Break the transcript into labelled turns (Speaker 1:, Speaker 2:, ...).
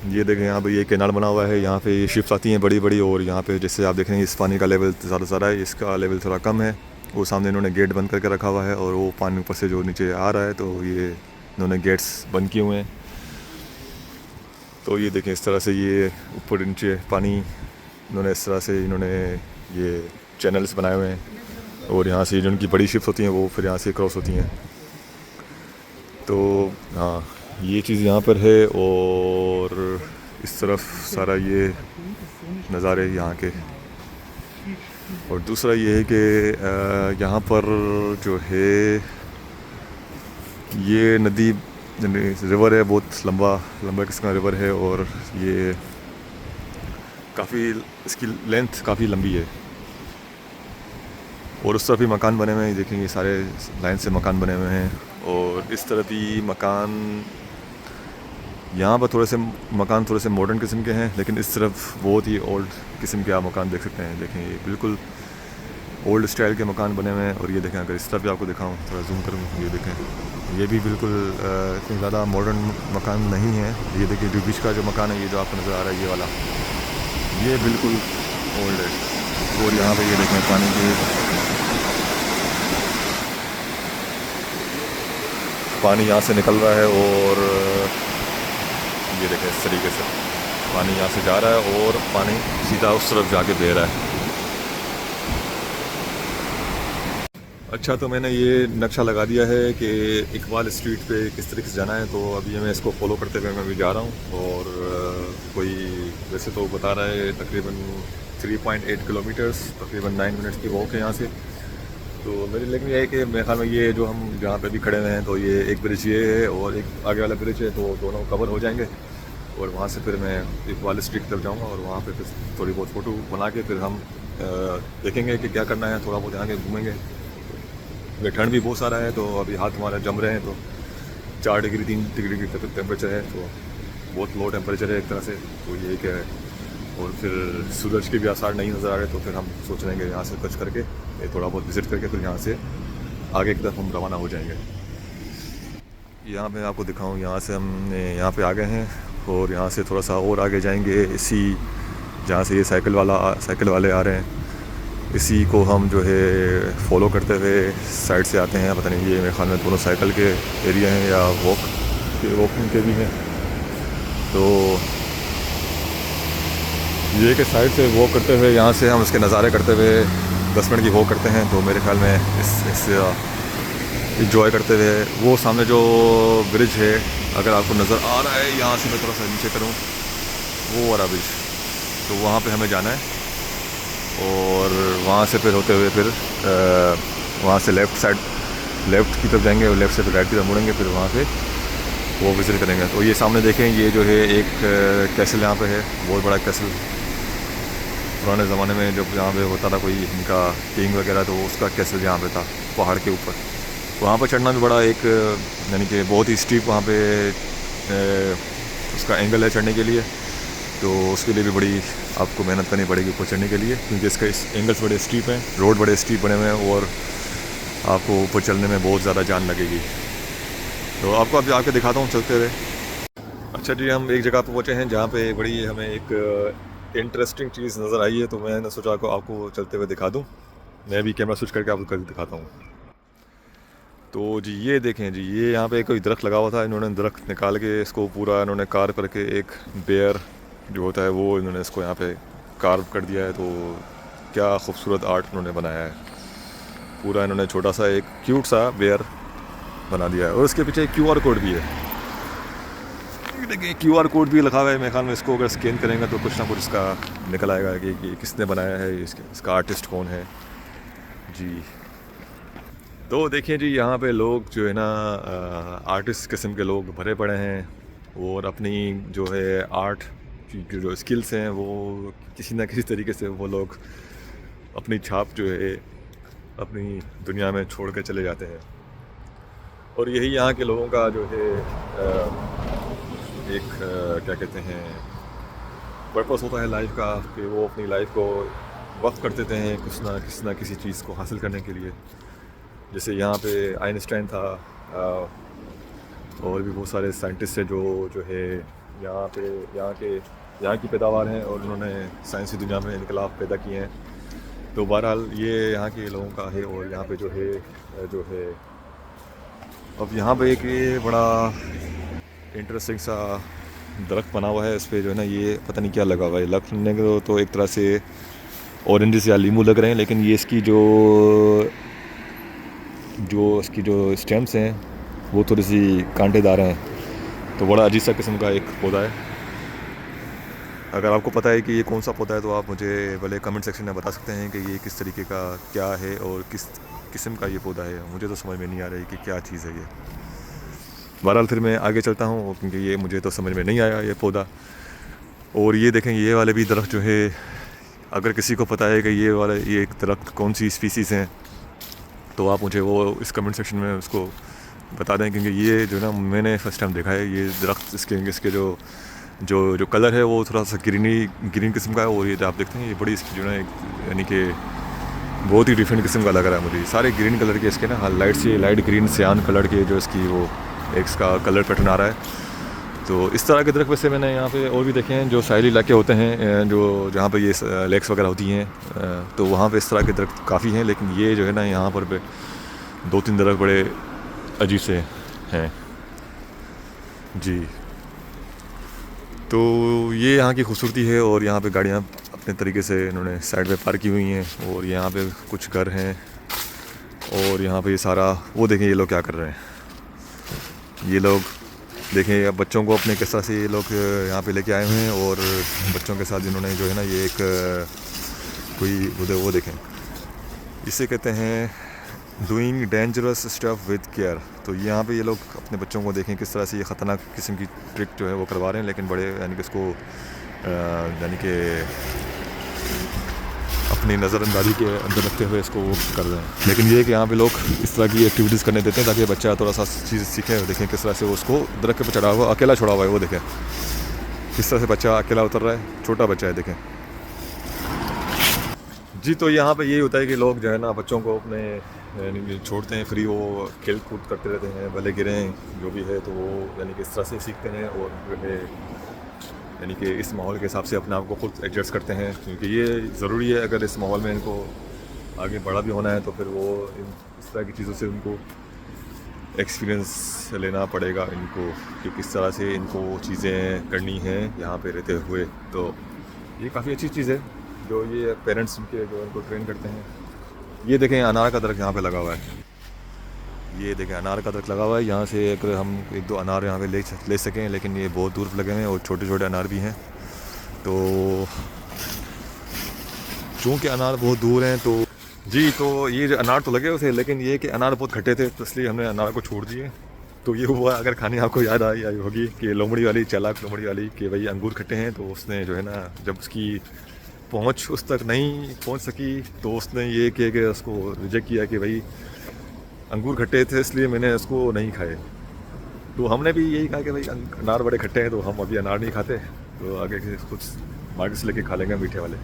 Speaker 1: ये देखें यहाँ पे ये कैनाल बना हुआ है, यहाँ पे ये शिप्स आती हैं बड़ी बड़ी, और यहाँ पे जैसे आप देख रहे हैं इस पानी का लेवल ज़्यादा है, इसका लेवल थोड़ा कम है। वो सामने इन्होंने गेट बंद करके रखा हुआ है और वो पानी ऊपर से जो नीचे आ रहा है तो ये इन्होंने गेट्स बंद किए हुए हैं। तो ये देखें इस तरह से ये ऊपर नीचे पानी इन्होंने इस तरह से इन्होंने ये चैनल्स बनाए हुए हैं, और यहाँ से जो उनकी बड़ी शिप्स होती हैं वो फिर यहाँ से क्रॉस होती हैं। तो हाँ, ये चीज़ यहाँ पर है, और इस तरफ सारा ये नज़ारे यहाँ के। और दूसरा ये है कि यहाँ पर जो है ये नदी रिवर है, बहुत लंबा लंबा किस्म का रिवर है, और ये काफ़ी इसकी लेंथ काफ़ी लंबी है। और उस तरफ भी मकान बने हुए हैं, देखेंगे सारे लाइन से मकान बने हुए हैं। और इस तरफ भी मकान, यहाँ पर थोड़े से मॉडर्न किस्म के हैं, लेकिन इस तरफ बहुत ही ओल्ड किस्म के आप मकान देख सकते हैं। देखें ये बिल्कुल ओल्ड स्टाइल के मकान बने हुए हैं। और ये देखें, अगर इस तरफ भी आपको दिखाऊं, थोड़ा जूम करूँ, ये देखें, ये भी बिल्कुल इतनी ज़्यादा मॉडर्न मकान नहीं है। ये देखिए जो बीच का जो मकान है, ये जो आपको नज़र आ रहा है ये वाला, ये बिल्कुल ओल्ड है। और यहाँ पे ये देखें पानी की, पानी यहाँ से निकल रहा है, और ये देखें इस तरीके से पानी यहाँ से जा रहा है और पानी सीधा उस तरफ जाके बह रहा है। अच्छा, तो मैंने ये नक्शा लगा दिया है कि इकबाल स्ट्रीट पे किस तरीके से जाना है। तो अभी मैं इसको फॉलो करते हुए मैं भी जा रहा हूँ। और कोई वैसे तो बता रहा है तकरीबन 3.8 किलोमीटर्स, तकरीबन 9 मिनट्स की वॉक है यहाँ से। तो मेरी लेकिन ये है कि मेरे ख्याल में ये जो हम जहाँ पे भी खड़े हुए हैं, तो ये एक ब्रिज ये है और एक आगे वाला ब्रिज है, तो दोनों कवर हो जाएंगे। और वहाँ से फिर मैं इकबाल स्ट्रीट की तरफ जाऊँगा, और वहाँ पे फिर थोड़ी बहुत फ़ोटो बना के फिर हम देखेंगे कि क्या करना है, थोड़ा बहुत आगे घूमेंगे। ठंड भी बहुत सारा है, तो अभी हाथ हमारे जम रहे हैं, तो 4 डिग्री 3 डिग्री की टेम्परेचर है, तो बहुत लो टेम्परेचर है एक तरह से। तो ये क्या है, और फिर सूरज के भी आसार नहीं नज़र आ रहे, तो फिर हम सोच रहे हैं कि यहाँ से कुछ करके थोड़ा बहुत विज़िट करके फिर यहाँ से आगे की तरफ हम रवाना हो जाएंगे। यहाँ पे आपको दिखाऊँ, यहाँ से हम यहाँ पे आ गए हैं, और यहाँ से थोड़ा सा और आगे जाएंगे, इसी जहाँ से ये साइकिल वाले आ रहे हैं, इसी को हम जो है फॉलो करते हुए साइड से आते हैं। पता नहीं ये मेरे ख्याल में दोनों साइकिल के एरिया हैं या वॉकिंग के भी हैं। तो ये कि साइड से वॉक करते हुए यहाँ से हम इसके नज़ारे करते हुए 10 मिनट की वॉक करते हैं। तो मेरे ख्याल में इस इंजॉय करते हुए वो सामने जो ब्रिज है, अगर आपको नज़र आ रहा है, यहाँ से मैं थोड़ा सा नीचे करूँ, वो वाला ब्रिज, तो वहाँ पे हमें जाना है। और वहाँ से फिर होते हुए फिर वहाँ से लेफ़्ट की तरफ जाएंगे, और लेफ़्ट से फिर राइट की तरफ मुड़ेंगे, फिर वहाँ से वो विज़िट करेंगे। तो ये सामने देखें, ये जो है एक कैसल यहाँ पे है, बहुत बड़ा कैसल। पुराने ज़माने में जब यहाँ पे होता था कोई इनका किंग वगैरह, तो उसका कैसल यहाँ पे था पहाड़ के ऊपर। वहाँ पर चढ़ना भी बड़ा एक यानी कि बहुत ही स्टीप वहाँ पे उसका एंगल है चढ़ने के लिए। तो उसके लिए भी बड़ी आपको मेहनत करनी पड़ेगी ऊपर चढ़ने के लिए, क्योंकि इसका इस एंगल्स बड़े स्टीप हैं, रोड बड़े स्टीप बने हुए हैं, और आपको ऊपर चलने में बहुत ज़्यादा जान लगेगी। तो आपको अब आके दिखाता हूँ चलते हुए। अच्छा जी, हम एक जगह पर पहुँचे हैं जहाँ पे बड़ी हमें एक इंटरेस्टिंग चीज़ नज़र आई है, तो मैंने सोचा आपको चलते हुए दिखा दूँ। मैं भी कैमरा स्विच करके आपको दिखाता हूँ। तो जी ये देखें जी, ये यहाँ पे कोई दरख्त लगा हुआ था, इन्होंने दरख्त निकाल के इसको पूरा इन्होंने कार्व करके एक बेयर जो होता है वो इन्होंने इसको यहाँ पे कार्व कर दिया है। तो क्या खूबसूरत आर्ट इन्होंने बनाया है, पूरा इन्होंने छोटा सा एक क्यूट सा बेयर बना दिया है। और उसके पीछे एक QR कोड भी है, देखिए QR कोड भी लगा हुआ है। मेरे ख्याल में इसको अगर स्कैन करेंगे तो कुछ ना कुछ इसका निकल आएगा कि किसने बनाया है, इसका आर्टिस्ट कौन है जी। तो देखिए जी, यहाँ पे लोग जो है ना आर्टिस्ट किस्म के लोग भरे पड़े हैं, और अपनी जो है आर्ट की जो स्किल्स हैं वो किसी ना किसी तरीके से वो लोग अपनी छाप जो है अपनी दुनिया में छोड़ के चले जाते हैं। और यही यहाँ के लोगों का जो है एक क्या कहते हैं पर्पस होता है लाइफ का, कि वो अपनी लाइफ को वक्त कर देते हैं किसी ना किसी चीज़ को हासिल करने के लिए। जैसे यहाँ पे आइंस्टाइन था, और भी बहुत सारे साइंटिस्ट हैं जो है यहाँ की पैदावार हैं और उन्होंने साइंसी दुनिया में इनकलाब पैदा किए हैं। तो बहरहाल ये यहाँ के लोगों का है। और यहाँ पे जो है अब यहाँ पे एक ये बड़ा इंटरेस्टिंग सा दरख्त बना हुआ है। इस पर जो है ना ये पता नहीं क्या लगा हुआ है। लगने को तो एक तरह से ऑरेंजेस या लीमू लग रहे हैं, लेकिन ये इसकी जो स्टेम्स हैं वो थोड़ी सी कांटेदार हैं। तो बड़ा अजीब सा किस्म का एक पौधा है। अगर आपको पता है कि ये कौन सा पौधा है तो आप मुझे भले कमेंट सेक्शन में बता सकते हैं कि ये किस तरीके का क्या है और किस किस्म का ये पौधा है। मुझे तो समझ में नहीं आ रही कि क्या चीज़ है ये। बहरहाल फिर मैं आगे चलता हूँ क्योंकि ये मुझे तो समझ में नहीं आया ये पौधा। और ये देखें, ये वाले भी दरख्त जो है, अगर किसी को पता है कि ये एक दरख्त कौन सी स्पीसीज़ हैं तो आप मुझे वो इस कमेंट सेक्शन में उसको बता दें, क्योंकि ये जो ना मैंने फ़र्स्ट टाइम देखा है ये दरख्त। इसके जो कलर है वो थोड़ा सा ग्रीन किस्म का है। और ये जो आप देखते हैं ये बड़ी इसकी जो ना यानी कि बहुत ही डिफरेंट किस्म का लग रहा है मुझे। सारे ग्रीन कलर के इसके ना लाइट ग्रीन सियान कलर के जो इसकी वो एक इसका कलर पैटर्न आ रहा है। तो इस तरह के दरख्त वैसे मैंने यहाँ पे और भी देखे हैं जो साहिली इलाके होते हैं, जहाँ पे ये लेक्स वगैरह होती हैं, तो वहाँ पे इस तरह के दरख्त काफ़ी हैं। लेकिन ये जो है ना यहाँ पर 2-3 दरख्त बड़े अजीब से हैं जी। तो ये यहाँ की खूबसूरती है। और यहाँ पे गाड़ियाँ अपने तरीके से इन्होंने साइड पे पार्क की हुई हैं। और यहाँ पे कुछ घर हैं। और यहाँ पे ये सारा वो देखें ये लोग क्या कर रहे हैं। ये लोग देखें अब बच्चों को अपने किस तरह से ये लोग यहाँ पे लेके आए हुए हैं। और बच्चों के साथ जिन्होंने जो है ना ये एक कोई वो देखें, इसे कहते हैं doing dangerous stuff with care. तो यहाँ पे ये लोग अपने बच्चों को देखें किस तरह से ये ख़तरनाक किस्म की ट्रिक जो है वो करवा रहे हैं, लेकिन बड़े यानी कि इसको यानी कि अपनी नज़रअंदाजी के अंदर रखते हुए इसको वो कर रहे हैं। लेकिन ये है कि यहाँ पे लोग इस तरह की एक्टिविटीज़ करने देते हैं ताकि बच्चा थोड़ा सा चीज़ सीखे। देखें किस तरह से वो उसको दरख्त पे चढ़ा हुआ अकेला छोड़ा हुआ है, वो देखें किस तरह से बच्चा अकेला उतर रहा है, छोटा बच्चा है देखें जी। तो यहाँ पे यही होता है कि लोग जो है ना बच्चों को अपने यानी छोड़ते हैं फ्री, वो खेल कूद करते रहते हैं, भले गिरें जो भी है। तो वो यानी कि इस तरह से सीखते हैं और जो है यानी कि इस माहौल के हिसाब से अपने आप को खुद एडजस्ट करते हैं, क्योंकि ये ज़रूरी है। अगर इस माहौल में इनको आगे बड़ा भी होना है तो फिर वो इस तरह की चीज़ों से उनको एक्सपीरियंस लेना पड़ेगा इनको कि किस तरह से इनको चीज़ें करनी हैं यहाँ पे रहते हुए। तो ये काफ़ी अच्छी चीज़ है जो ये पेरेंट्स उनके जो उनको ट्रेन करते हैं। ये देखें अनार का दरख्त यहाँ पे लगा हुआ है। ये देखें अनार का दरख्त लगा हुआ है। यहाँ से अगर हम 1-2 अनार यहाँ पे ले सकें, लेकिन ये बहुत दूर लगे हुए हैं और छोटे छोटे अनार भी हैं। तो चूँकि अनार बहुत दूर हैं तो जी, तो ये जो अनार तो लगे हुए थे, लेकिन ये कि अनार बहुत खट्टे थे तो इसलिए हमने अनार को छोड़ दिए। तो ये हुआ, अगर खाने आपको याद आई होगी कि लोमड़ी वाली चालाक लोमड़ी वाली कि भाई अंगूर खट्टे हैं, तो उसने जो है ना जब उसकी पहुँच उस तक नहीं पहुँच सकी तो उसने ये किया कि उसको रिजेक्ट किया कि भाई अंगूर खट्टे थे इसलिए मैंने उसको नहीं खाए। तो हमने भी यही कहा कि भाई अनार बड़े खट्टे हैं तो हम अभी अनार नहीं खाते, तो आगे कुछ मार्केट से लेके खा लेंगे मीठे वाले।